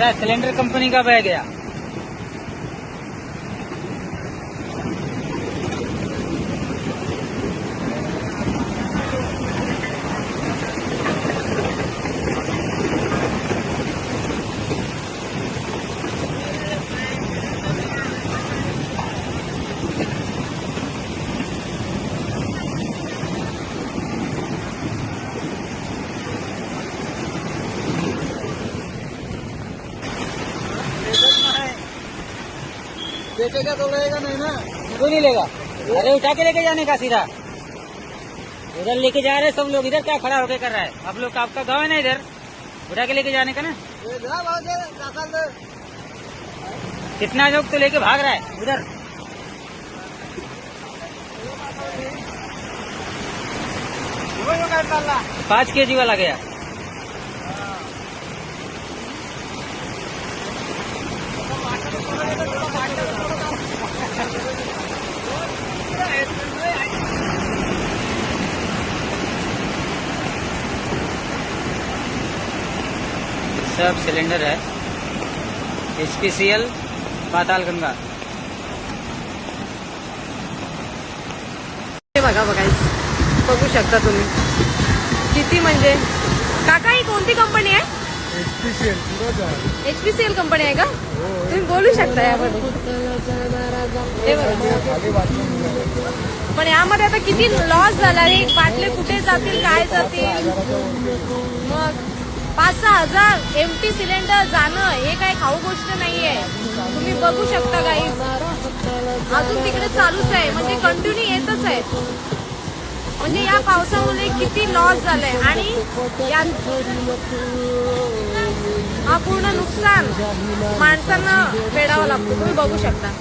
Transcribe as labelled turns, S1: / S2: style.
S1: पूरा cylinder company का बह गया।
S2: बेचेगा तो लेगा नहीं ना।
S1: क्यों नहीं लेगा? अरे उठा के लेके जाने का सीधा। उधर लेके जा रहे हैं सब लोग, इधर क्या खड़ा होके कर रहा है? आप लोग आपका गाँव है ना, इधर उठा के लेके जाने का ना। कितना लोग तो लेके भाग रहा है उधर। पाँच केजी वाला गया। सब सिलेंडर है, HPCL पाताल गंगा।
S3: हे बघा बघायचं, बघू शकता तुम्ही किती म्हणजे। काका ही कोणती कंपनी आहे? HPCL कंपनी आहे का? तुम्ही बोलू शकता यामध्ये। हे बघा, पण यामध्ये आता किती लॉस झाला आहे। बाटले कुठे जातील, काय जातील। मग 5-6 हजार एमटी सिलेंडर जाणं हे काही खाऊ गोष्ट नाहीये। तुम्ही बघू शकता गाईज, अजून तिकडे चालूच आहे, म्हणजे कंटिन्यू येतच आहे। म्हणजे या पावसामुळे किती लॉस झालाय आणि हा पूर्ण नुकसान माणसांना फेडावं लागतं। तुम्ही बघू शकता।